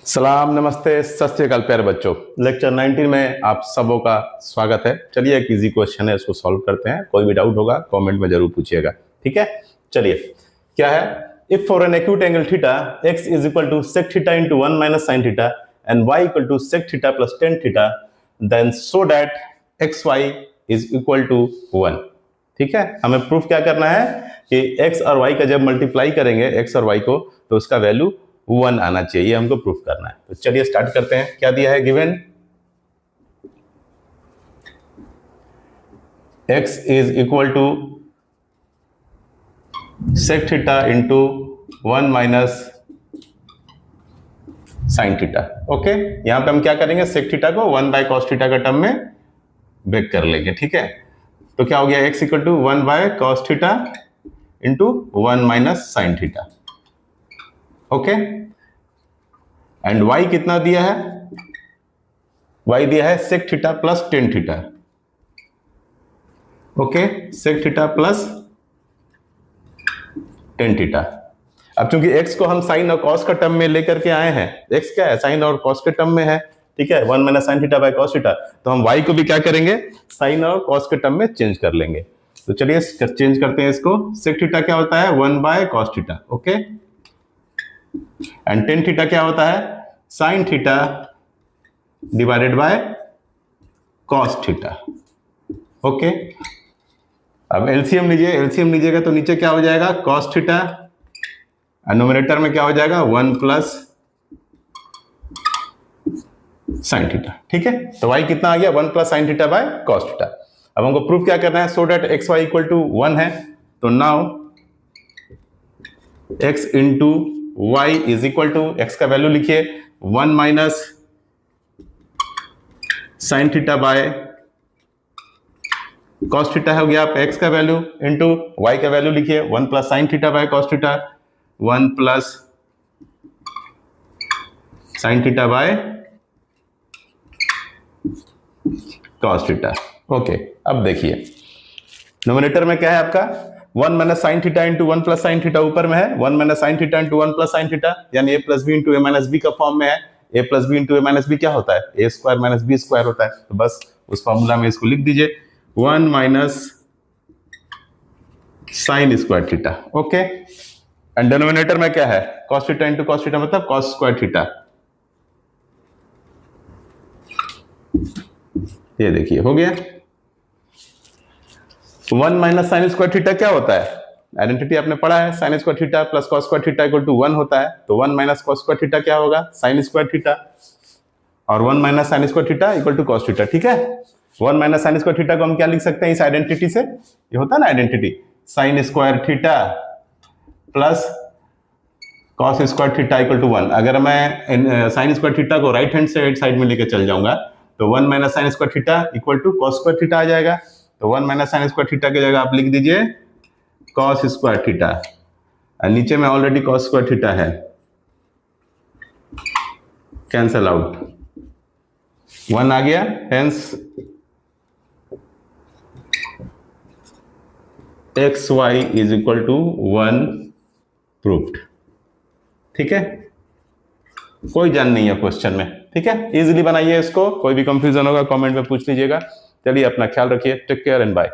सलाम, नमस्ते, सत श्री अकाल प्यारे बच्चों। लेक्चर 19 में आप सबों का स्वागत है। चलिए एक इजी क्वेश्चन है, इसको सॉल्व करते हैं। कोई भी डाउट होगा कमेंट में जरूर पूछिएगा, ठीक है। चलिए क्या है, if for an acute angle theta x is equal to sec theta into 1 minus sine theta and y equal to sec theta plus tan theta then so that x y is equal to 1। ठीक है, हमें proof क्या करना है कि x और y का जब मल्टीप्लाई करेंगे x और y को तो उसका वैल्यू 1 आना चाहिए, हमको प्रूफ करना है। तो चलिए स्टार्ट करते हैं। क्या दिया है given, x is equal to sec theta into 1 minus sine theta. Okay, यहां पे हम क्या करेंगे, सेक थीटा को 1 बाय कॉस थीटा का टर्म में ब्रेक कर लेंगे। ठीक है, तो क्या हो गया, x equal to 1 by cos theta into 1 minus sine theta. Okay, and y कितना दिया है, y दिया है sec theta plus tan theta. Okay, sec theta plus tan theta. अब चूंकि x को हम साइन और कॉस का टर्म में लेकर के आए हैं, x क्या है, साइन और कॉस के टर्म में है। ठीक है, 1 minus sine theta by cos theta, तो हम y को भी क्या करेंगे, साइन और कॉस के टर्म में चेंज कर लेंगे। तो चलिए चेंज करते हैं इसको। सेक थीटा क्या होता है, 1 by cos theta. Okay, and tan theta क्या होता है, sine theta divided by cos theta. Okay, अब एलसीएम लीजिए, एलसीएम लीजिएगा तो नीचे क्या हो जाएगा, कॉस थीटा, और न्यूमरेटर में क्या हो जाएगा, 1 प्लस साइन थीटा। ठीक है, तो y कितना आ गया, 1 plus sine theta by cos theta. अब हमको प्रूफ क्या करना है, so that x y equal to 1 है, तो now x into y is equal to, x का वैल्यू लिखिए 1 minus sine theta by cos theta हो गया, आप x का वैल्यू इंटू y का वैल्यू लिखिए 1 plus sine theta by cos theta, 1 plus sine theta by cos theta. Okay, अब देखिए नोमिनेटर में क्या है आपका, 1 minus sine theta into 1 plus sine theta ऊपर में है, 1 minus sine theta into 1 plus sine theta, यानी ए प्लस बी इंटू ए माइनस बी का फॉर्म में है। ए प्लस बी इंटू ए माइनस बी क्या होता है, ए स्क्वायर माइनस बी स्क्वायर होता है। तो बस उस फॉर्मूला में इसको लिख दीजिए, 1 minus sine square theta. Okay, and denominator में क्या है, cos theta into cos theta मतलब कॉस स्क्वायर थीटा। ये देखिए हो गया। 1 माइनस साइन स्क्वायर थीटा क्या होता है, आइडेंटिटी आपने पढ़ा है, sine square theta plus cos square theta equal to 1 होता है। तो 1 माइनस कॉस स्क्वायर थीटा क्या होगा, साइन स्क्वायर थीटा, और 1 minus sine square theta equal to cos theta. ठीक है, 1 माइनस साइन स्क्वायर थीटा को हम क्या लिख सकते हैं इस आइडेंटिटी से, ये होता है ना identity, sine square theta plus cos square theta equal to 1। अगर मैं साइन स्क्वायर थीटा को राइट हैंड साइड में लेकर चल जाऊंगा तो 1 minus sine square theta equal to cos square theta आ जाएगा। तो 1 माइनस साइन स्क्वायर थीटा की जगह आप लिख दीजिए कॉस स्क्वायर थीटा, और नीचे में ऑलरेडी कॉस स्क्वायर थीटा है, कैंसल आउट, 1 आ गया, hence x y is equal to 1 proved. ठीक है, कोई जान नहीं है क्वेश्चन में। ठीक है, इजीली बनाइए इसको, कोई भी कंफ्यूजन होगा कमेंट में पूछ लीजिएगा। चलिए अपना ख्याल रखिए, टेक केयर एंड बाय।